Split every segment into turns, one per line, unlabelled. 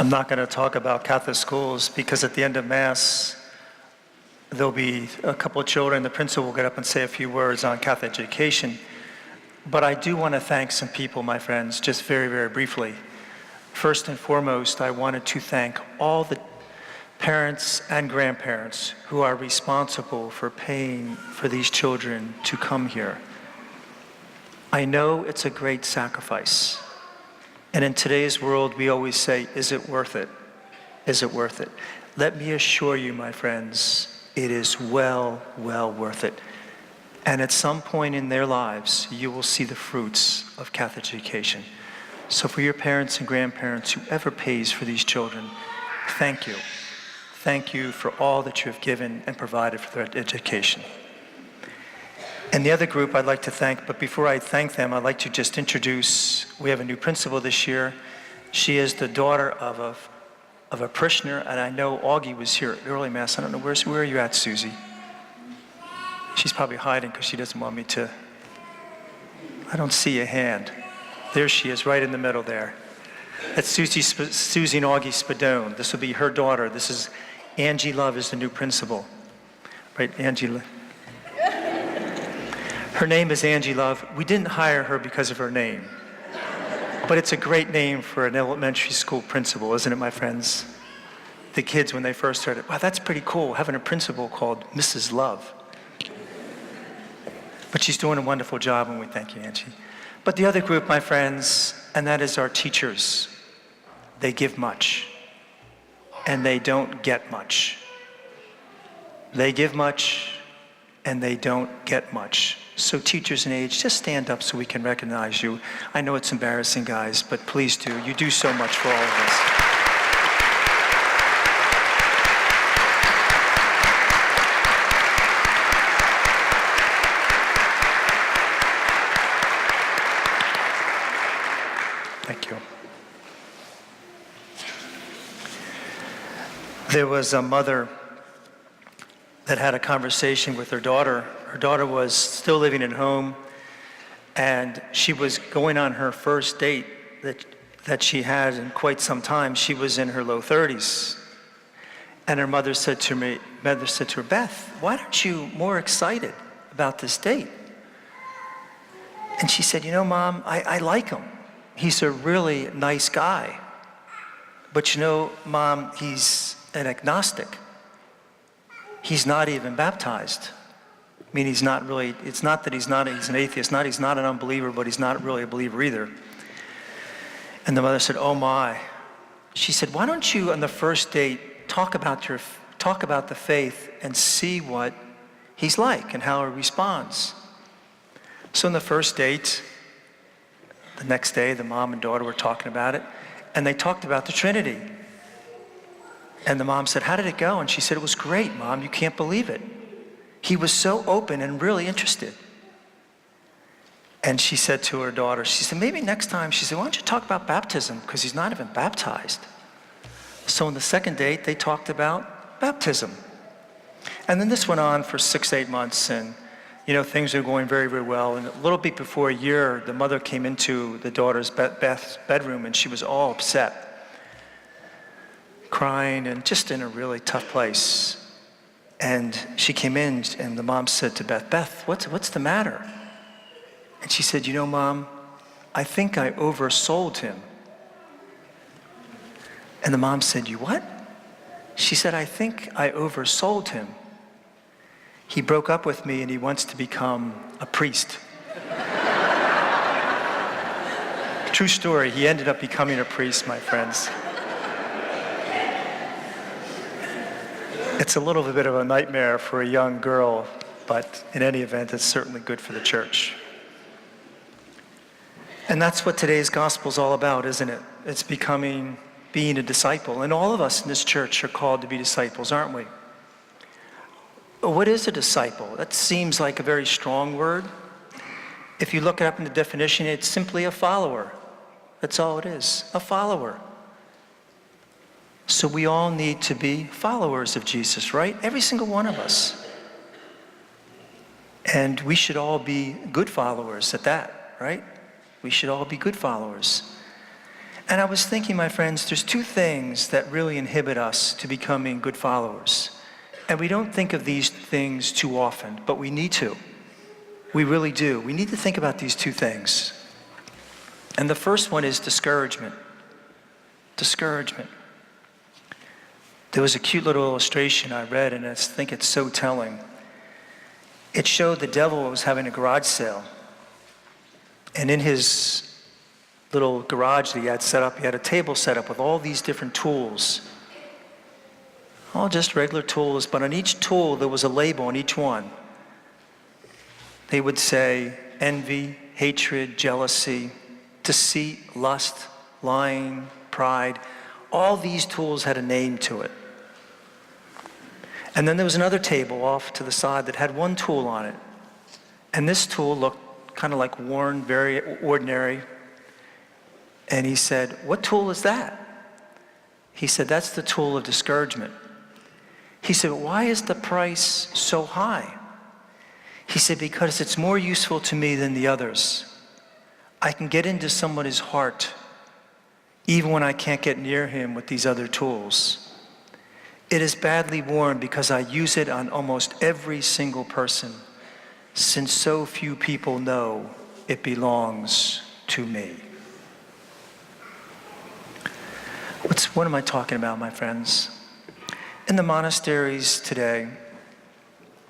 I'm not going to talk about Catholic schools because at the end of Mass, there'll be a couple of children. The principal will get up and say a few words on Catholic education. But I do want to thank some people, my friends, just very, very briefly. First and foremost, I wanted to thank all the parents and grandparents who are responsible for paying for these children to come here. I know it's a great sacrifice. And in today's world, we always say, is it worth it? Is it worth it? Let me assure you, my friends, it is well worth it. And at some point in their lives, you will see the fruits of Catholic education. So for your parents and grandparents, whoever pays for these children, thank you. Thank you for all that you have given and provided for their education. And the other group I'd like to thank, but before I thank them, I'd like to just introduce, we have a new principal this year. She is the daughter of a parishioner, and I know Augie was here at early Mass. I don't know, where are you at, Susie? She's probably hiding because she doesn't want me to. I don't see a hand. There she is, right in the middle there. That's Susie and Augie Spadone. This will be her daughter. This is Angie Love is the new principal. Right, Angie. Her name is Angie Love. We didn't hire her because of her name. But it's a great name for an elementary school principal, isn't it, my friends? The kids, when they first heard it, wow, that's pretty cool, having a principal called Mrs. Love. But she's doing a wonderful job, and we thank you, Angie. But the other group, my friends, and that is our teachers. They give much, and they don't get much. They give much, and they don't get much. So teachers and aides, just stand up so we can recognize you. I know it's embarrassing, guys, but please do. You do so much for all of us. Thank you. There was a mother that had a conversation with her daughter. Her daughter was still living at home, and she was going on her first date that she had in quite some time. She was in her low 30s. And her mother said to her, Beth, why aren't you more excited about this date? And she said, you know, Mom, I like him. He's a really nice guy. But you know, Mom, he's an agnostic. He's not even baptized. I mean, he's not really, it's not that he's an atheist, he's not an unbeliever, but he's not really a believer either. And the mother said, oh my. She said, why don't you on the first date talk about the faith and see what he's like and how he responds. So on the first date, the next day, the mom and daughter were talking about it, and they talked about the Trinity. And the mom said, how did it go? And she said, it was great, Mom, you can't believe it. He was so open and really interested. And she said to her daughter, she said, maybe next time, she said, why don't you talk about baptism? Because he's not even baptized. So on the second date, they talked about baptism. And then this went on for 6-8 months, and you know, things are going very, very well. And a little bit before a year, the mother came into the daughter's Beth's bedroom, and she was all upset, crying, and just in a really tough place. And she came in, and the mom said to Beth, Beth, what's the matter? And she said, you know, Mom, I think I oversold him. And the mom said, you what? She said, I think I oversold him. He broke up with me and he wants to become a priest. True story, he ended up becoming a priest, my friends. It's a little bit of a nightmare for a young girl, but in any event, it's certainly good for the church. And that's what today's gospel is all about, isn't it? It's being a disciple. And all of us in this church are called to be disciples, aren't we? What is a disciple? That seems like a very strong word. If you look it up in the definition, it's simply a follower. That's all it is, a follower. So we all need to be followers of Jesus, right? Every single one of us. And we should all be good followers at that, right? We should all be good followers. And I was thinking, my friends, there's two things that really inhibit us to becoming good followers. And we don't think of these things too often, but we need to. We really do. We need to think about these two things. And the first one is discouragement. Discouragement. There was a cute little illustration I read, and I think it's so telling. It showed the devil was having a garage sale. And in his little garage that he had set up, he had a table set up with all these different tools. All just regular tools, but on each tool there was a label on each one. They would say envy, hatred, jealousy, deceit, lust, lying, pride. All these tools had a name to it. And then there was another table off to the side that had one tool on it. And this tool looked kind of like worn, very ordinary. And he said, "What tool is that?" He said, "That's the tool of discouragement." He said, "Why is the price so high?" He said, "Because it's more useful to me than the others. I can get into somebody's heart even when I can't get near him with these other tools. It is badly worn because I use it on almost every single person, since so few people know it belongs to me." What am I talking about, my friends? In the monasteries today,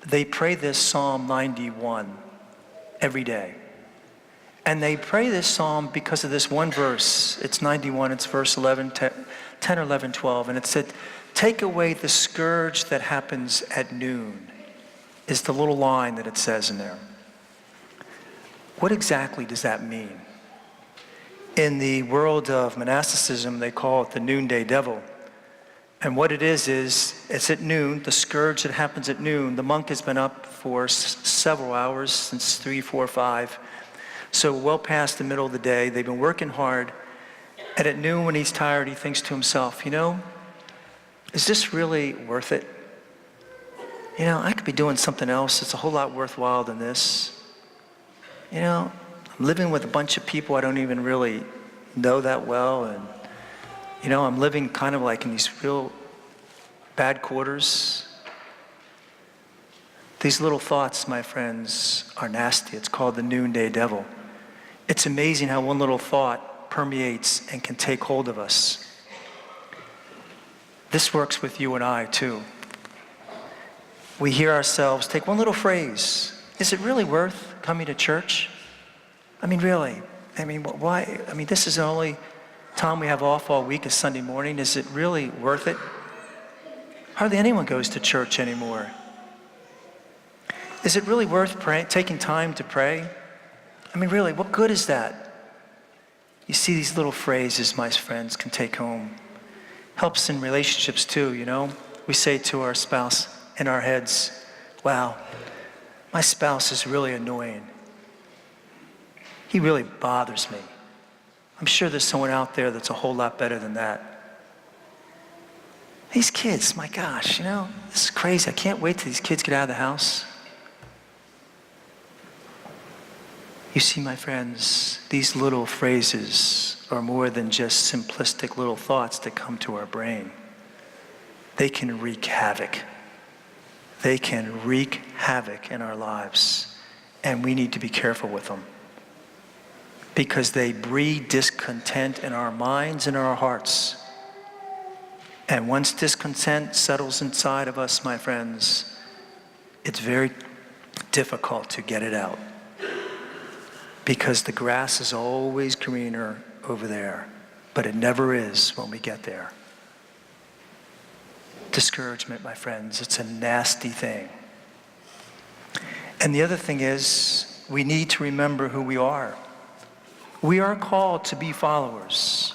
they pray this Psalm 91 every day. And they pray this psalm because of this one verse. It's 91, it's verse 11, 10 or 11, 12. And it said, "Take away the scourge that happens at noon," is the little line that it says in there. What exactly does that mean? In the world of monasticism, they call it the noonday devil. And what it is it's at noon, the scourge that happens at noon. The monk has been up for several hours, since 3, 4, 5. So well past the middle of the day, they've been working hard. And at noon, when he's tired, he thinks to himself, is this really worth it? I could be doing something else that's a whole lot worthwhile than this. I'm living with a bunch of people I don't even really know that well. And, I'm living kind of like in these real bad quarters. These little thoughts, my friends, are nasty. It's called the noonday devil. It's amazing how one little thought permeates and can take hold of us. This works with you and I too. We hear ourselves take one little phrase. Is it really worth coming to church? Really? Why? This is the only time we have off all week is Sunday morning. Is it really worth it? Hardly anyone goes to church anymore. Is it really worth taking time to pray? Really, what good is that? You see, these little phrases, my friends, can take home. Helps in relationships too, We say to our spouse in our heads, "Wow, my spouse is really annoying. He really bothers me. I'm sure there's someone out there that's a whole lot better than that. These kids, my gosh, this is crazy. I can't wait till these kids get out of the house." You see, my friends, these little phrases are more than just simplistic little thoughts that come to our brain. They can wreak havoc. They can wreak havoc in our lives, and we need to be careful with them because they breed discontent in our minds and our hearts. And once discontent settles inside of us, my friends, it's very difficult to get it out. Because the grass is always greener over there, but it never is when we get there. Discouragement, my friends, it's a nasty thing. And the other thing is, we need to remember who we are. We are called to be followers.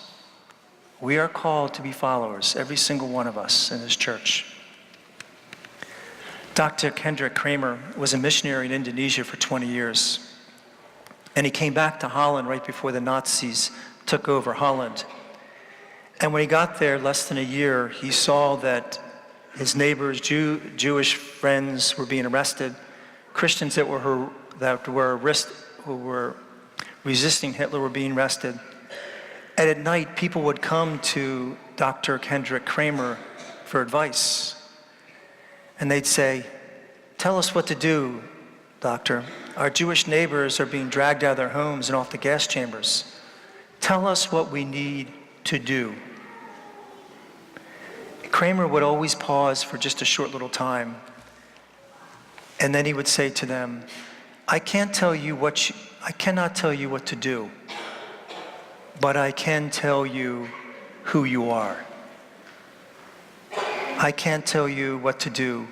We are called to be followers, every single one of us in this church. Dr. Hendrik Kramer was a missionary in Indonesia for 20 years. And he came back to Holland right before the Nazis took over Holland. And when he got there, less than a year, he saw that his neighbors, Jewish friends, were being arrested. Christians who were resisting Hitler were being arrested. And at night, people would come to Dr. Kendrick Kramer for advice. And they'd say, "Tell us what to do, doctor. Our Jewish neighbors are being dragged out of their homes and off the gas chambers. Tell us what we need to do." Kramer would always pause for just a short little time. And then he would say to them, I cannot tell you what to do, but I can tell you who you are. I can't tell you what to do,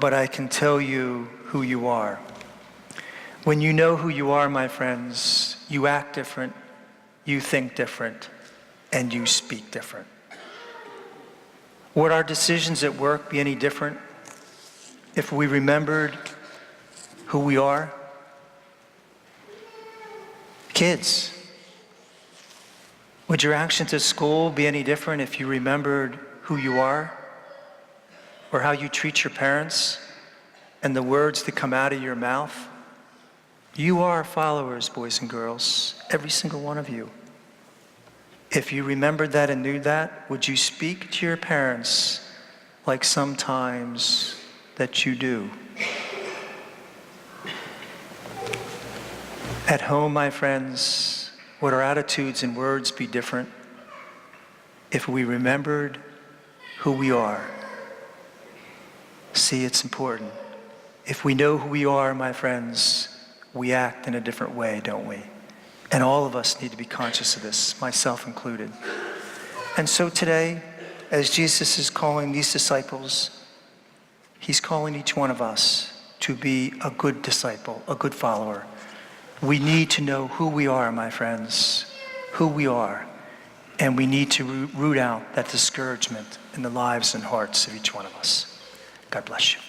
but I can tell you who you are. When you know who you are, my friends, you act different, you think different, and you speak different. Would our decisions at work be any different if we remembered who we are? Kids, would your actions at school be any different if you remembered who you are? Or how you treat your parents and the words that come out of your mouth? You are followers, boys and girls, every single one of you. If you remembered that and knew that, would you speak to your parents like sometimes that you do? At home, my friends, would our attitudes and words be different if we remembered who we are? See, it's important. If we know who we are, my friends, we act in a different way, don't we? And all of us need to be conscious of this, myself included. And so today, as Jesus is calling these disciples, he's calling each one of us to be a good disciple, a good follower. We need to know who we are, my friends, who we are. And we need to root out that discouragement in the lives and hearts of each one of us. God bless you.